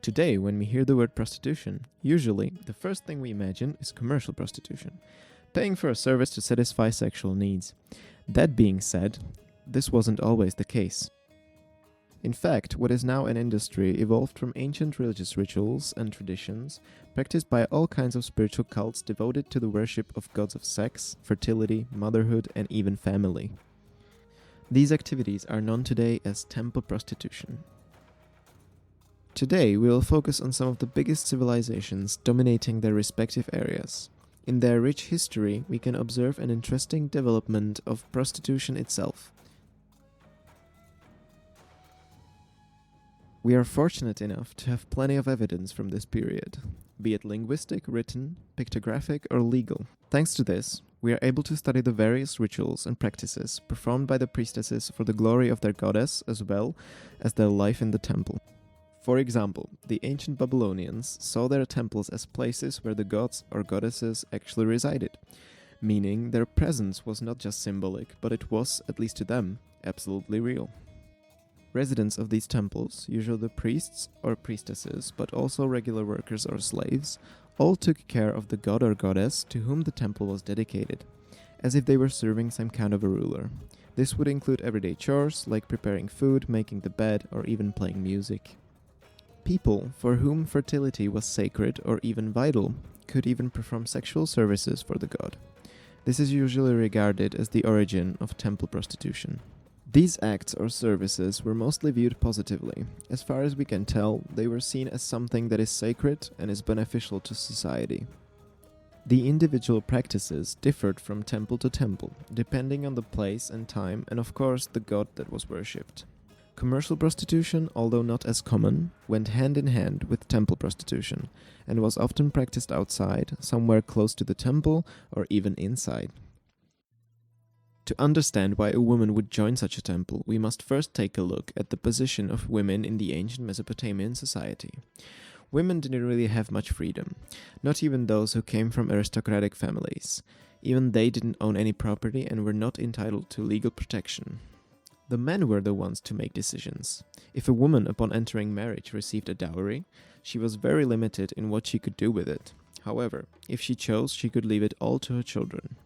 Today, when we hear the word prostitution, usually the first thing we imagine is commercial prostitution, paying for a service to satisfy sexual needs. That being said, this wasn't always the case. In fact, what is now an industry evolved from ancient religious rituals and traditions practiced by all kinds of spiritual cults devoted to the worship of gods of sex, fertility, motherhood, and even family. These activities are known today as temple prostitution. Today, we will focus on some of the biggest civilizations dominating their respective areas. In their rich history, we can observe an interesting development of prostitution itself. We are fortunate enough to have plenty of evidence from this period, be it linguistic, written, pictographic, or legal. Thanks to this, we are able to study the various rituals and practices performed by the priestesses for the glory of their goddess as well as their life in the temple. For example, the ancient Babylonians saw their temples as places where the gods or goddesses actually resided, meaning their presence was not just symbolic, but it was, at least to them, absolutely real. Residents of these temples, usually the priests or priestesses, but also regular workers or slaves, all took care of the god or goddess to whom the temple was dedicated, as if they were serving some kind of a ruler. This would include everyday chores like preparing food, making the bed, or even playing music. People for whom fertility was sacred or even vital could even perform sexual services for the god. This is usually regarded as the origin of temple prostitution. These acts or services were mostly viewed positively. As far as we can tell, they were seen as something that is sacred and is beneficial to society. The individual practices differed from temple to temple, depending on the place and time and of course the god that was worshipped. Commercial prostitution, although not as common, went hand in hand with temple prostitution and was often practiced outside, somewhere close to the temple or even inside. To understand why a woman would join such a temple, we must first take a look at the position of women in the ancient Mesopotamian society. Women didn't really have much freedom, not even those who came from aristocratic families. Even they didn't own any property and were not entitled to legal protection. The men were the ones to make decisions. If a woman upon entering marriage received a dowry, she was very limited in what she could do with it. However, if she chose, she could leave it all to her children.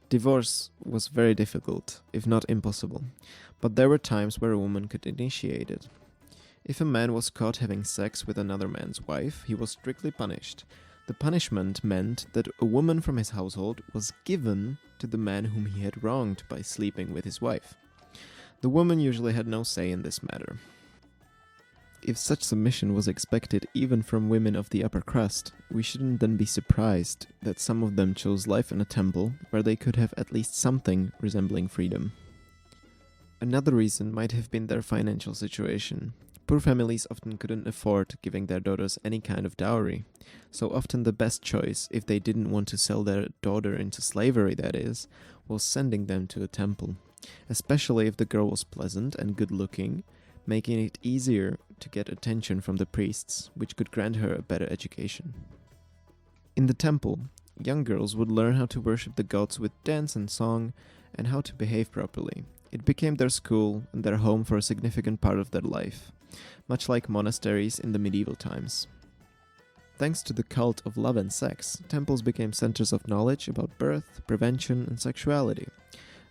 Divorce was very difficult, if not impossible, but there were times where a woman could initiate it. If a man was caught having sex with another man's wife, he was strictly punished. The punishment meant that a woman from his household was given to the man whom he had wronged by sleeping with his wife. The woman usually had no say in this matter. If such submission was expected even from women of the upper crust, we shouldn't then be surprised that some of them chose life in a temple where they could have at least something resembling freedom. Another reason might have been their financial situation. Poor families often couldn't afford giving their daughters any kind of dowry, so often the best choice, if they didn't want to sell their daughter into slavery that is, was sending them to a temple, especially if the girl was pleasant and good-looking, making it easier to get attention from the priests, which could grant her a better education. In the temple, young girls would learn how to worship the gods with dance and song, and how to behave properly. It became their school and their home for a significant part of their life, much like monasteries in the medieval times. Thanks to the cult of love and sex, temples became centers of knowledge about birth, prevention, and sexuality.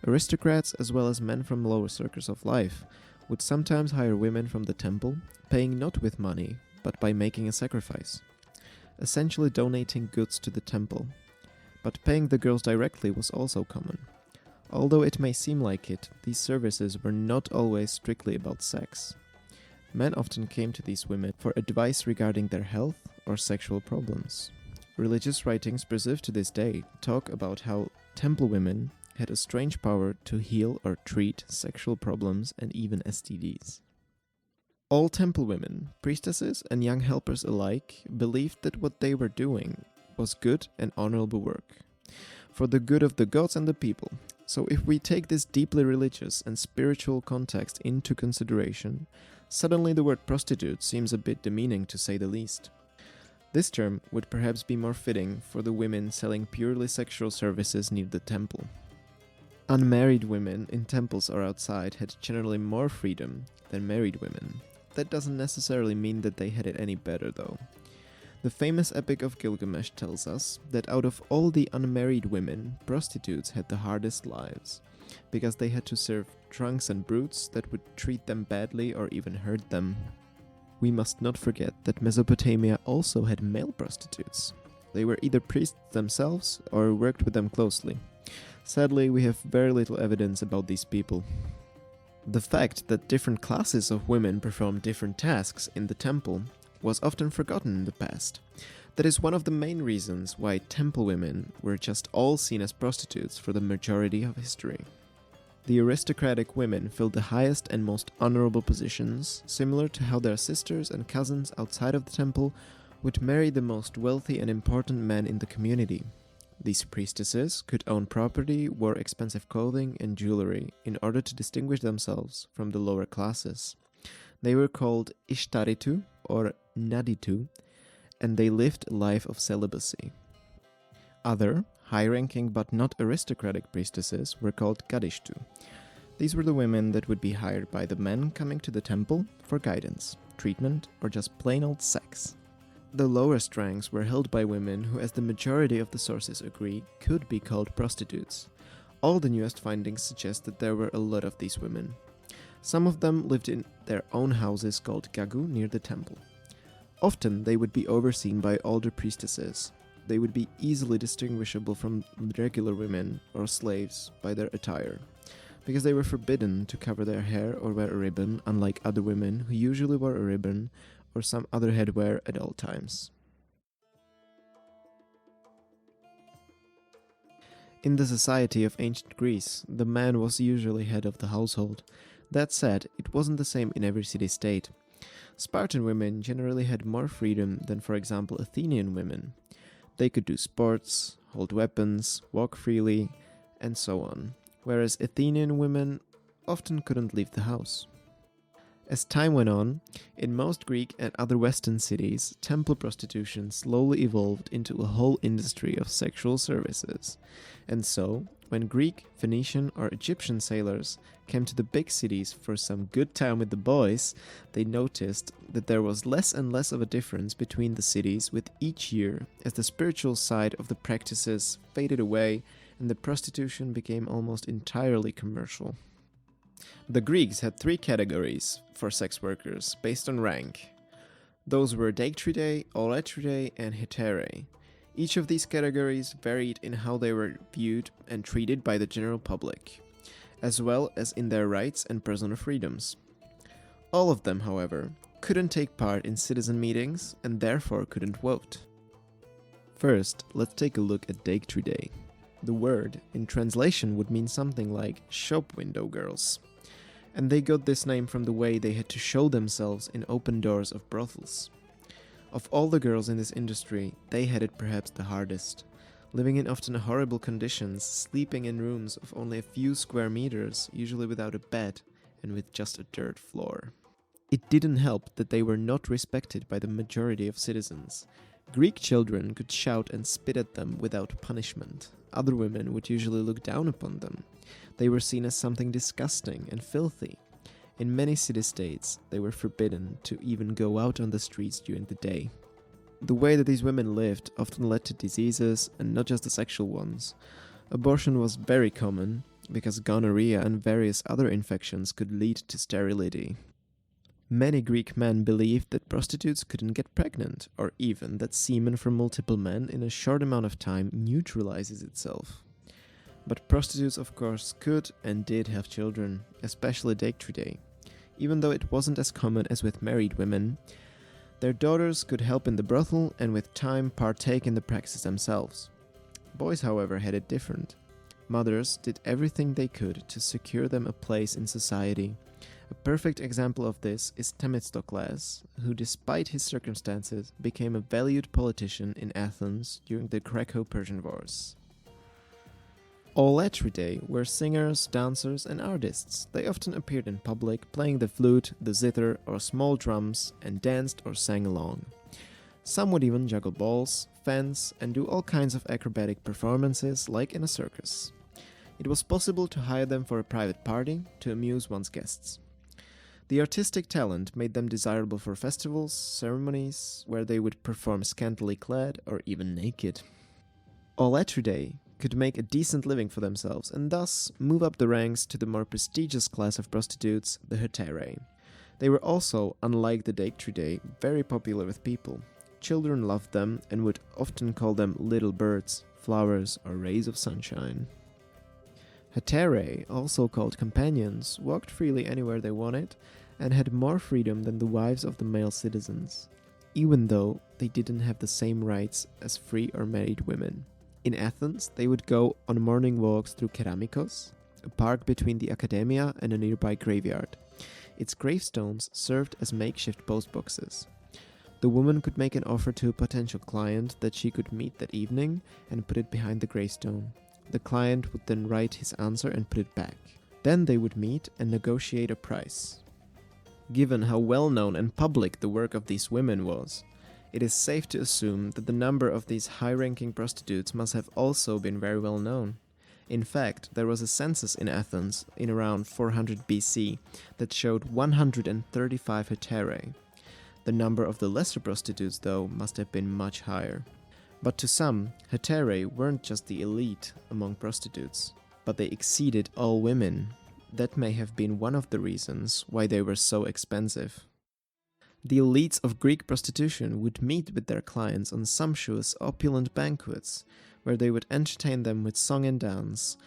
Aristocrats, as well as men from lower circles of life, would sometimes hire women from the temple, paying not with money, but by making a sacrifice, essentially donating goods to the temple. But paying the girls directly was also common. Although it may seem like it, these services were not always strictly about sex. Men often came to these women for advice regarding their health or sexual problems. Religious writings preserved to this day talk about how temple women had a strange power to heal or treat sexual problems and even STDs. All temple women, priestesses and young helpers alike, believed that what they were doing was good and honorable work, for the good of the gods and the people. So if we take this deeply religious and spiritual context into consideration, suddenly the word prostitute seems a bit demeaning to say the least. This term would perhaps be more fitting for the women selling purely sexual services near the temple. Unmarried women in temples or outside had generally more freedom than married women. That doesn't necessarily mean that they had it any better though. The famous Epic of Gilgamesh tells us that out of all the unmarried women, prostitutes had the hardest lives, because they had to serve drunks and brutes that would treat them badly or even hurt them. We must not forget that Mesopotamia also had male prostitutes. They were either priests themselves or worked with them closely. Sadly, we have very little evidence about these people. The fact that different classes of women performed different tasks in the temple was often forgotten in the past. That is one of the main reasons why temple women were just all seen as prostitutes for the majority of history. The aristocratic women filled the highest and most honorable positions, similar to how their sisters and cousins outside of the temple would marry the most wealthy and important men in the community. These priestesses could own property, wore expensive clothing and jewelry in order to distinguish themselves from the lower classes. They were called Ishtaritu or Naditu, and they lived a life of celibacy. Other, high-ranking but not aristocratic priestesses were called Gadishtu. These were the women that would be hired by the men coming to the temple for guidance, treatment, or just plain old sex. The lowest ranks were held by women who, as the majority of the sources agree, could be called prostitutes. All the newest findings suggest that there were a lot of these women. Some of them lived in their own houses called gagu near the temple. Often they would be overseen by older priestesses. They would be easily distinguishable from regular women or slaves by their attire, because they were forbidden to cover their hair or wear a ribbon, unlike other women who usually wore a ribbon or some other headwear at all times. In the society of ancient Greece, the man was usually head of the household. That said, it wasn't the same in every city-state. Spartan women generally had more freedom than, for example, Athenian women. They could do sports, hold weapons, walk freely, and so on, whereas Athenian women often couldn't leave the house. As time went on, in most Greek and other Western cities, temple prostitution slowly evolved into a whole industry of sexual services. And so, when Greek, Phoenician, or Egyptian sailors came to the big cities for some good time with the boys, they noticed that there was less and less of a difference between the cities with each year, as the spiritual side of the practices faded away and the prostitution became almost entirely commercial. The Greeks had 3 categories for sex workers based on rank. Those were Deictridae, Oletridae, and Heterae. Each of these categories varied in how they were viewed and treated by the general public, as well as in their rights and personal freedoms. All of them, however, couldn't take part in citizen meetings and therefore couldn't vote. First, let's take a look at Deictridae. The word, in translation, would mean something like shop window girls, and they got this name from the way they had to show themselves in open doors of brothels. Of all the girls in this industry, they had it perhaps the hardest, living in often horrible conditions, sleeping in rooms of only a few square meters, usually without a bed, and with just a dirt floor. It didn't help that they were not respected by the majority of citizens. Greek children could shout and spit at them without punishment. Other women would usually look down upon them. They were seen as something disgusting and filthy. In many city-states, they were forbidden to even go out on the streets during the day. The way that these women lived often led to diseases, and not just the sexual ones. Abortion was very common, because gonorrhea and various other infections could lead to sterility. Many Greek men believed that prostitutes couldn't get pregnant, or even that semen from multiple men in a short amount of time neutralizes itself. But prostitutes of course could and did have children, especially Deictridae. Even though it wasn't as common as with married women, their daughters could help in the brothel and with time partake in the practice themselves. Boys, however, had it different. Mothers did everything they could to secure them a place in society. A perfect example of this is Themistocles, who despite his circumstances became a valued politician in Athens during the Greco-Persian Wars. Oletridae were singers, dancers, and artists. They often appeared in public, playing the flute, the zither, or small drums, and danced or sang along. Some would even juggle balls, fence, and do all kinds of acrobatic performances like in a circus. It was possible to hire them for a private party to amuse one's guests. The artistic talent made them desirable for festivals, ceremonies, where they would perform scantily clad or even naked. All Etridae could make a decent living for themselves and thus move up the ranks to the more prestigious class of prostitutes, the Heterae. They were also, unlike the Dactyridae, very popular with people. Children loved them and would often call them little birds, flowers, or rays of sunshine. Heterae, also called companions, walked freely anywhere they wanted and had more freedom than the wives of the male citizens, even though they didn't have the same rights as free or married women. In Athens, they would go on morning walks through Keramikos, a park between the Academia and a nearby graveyard. Its gravestones served as makeshift postboxes. The woman could make an offer to a potential client that she could meet that evening and put it behind the gravestone. The client would then write his answer and put it back. Then they would meet and negotiate a price. Given how well known and public the work of these women was, it is safe to assume that the number of these high-ranking prostitutes must have also been very well known. In fact, there was a census in Athens in around 400 BC that showed 135 heterae. The number of the lesser prostitutes, though, must have been much higher. But to some, heterae weren't just the elite among prostitutes, but they exceeded all women. That may have been one of the reasons why they were so expensive. The elites of Greek prostitution would meet with their clients on sumptuous, opulent banquets, where they would entertain them with song and dance,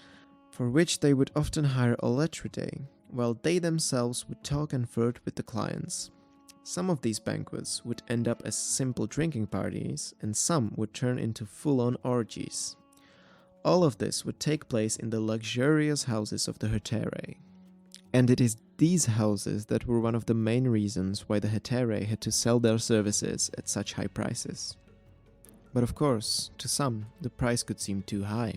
for which they would often hire Oletridae, while they themselves would talk and flirt with the clients. Some of these banquets would end up as simple drinking parties, and some would turn into full-on orgies. All of this would take place in the luxurious houses of the heterae. And it is these houses that were one of the main reasons why the heterae had to sell their services at such high prices. But of course, to some, the price could seem too high.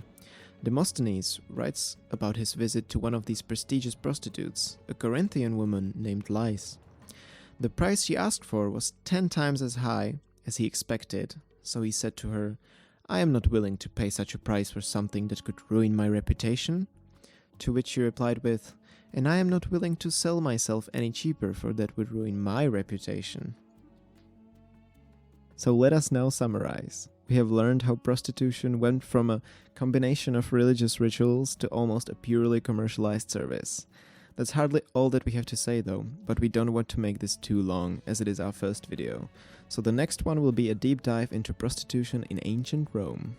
Demosthenes writes about his visit to one of these prestigious prostitutes, a Corinthian woman named Lais. The price she asked for was 10 times as high as he expected, so he said to her, "I am not willing to pay such a price for something that could ruin my reputation." To which she replied with, "And I am not willing to sell myself any cheaper, for that would ruin my reputation." So let us now summarize. We have learned how prostitution went from a combination of religious rituals to almost a purely commercialized service. That's hardly all that we have to say though, but we don't want to make this too long, as it is our first video. So the next one will be a deep dive into prostitution in ancient Rome.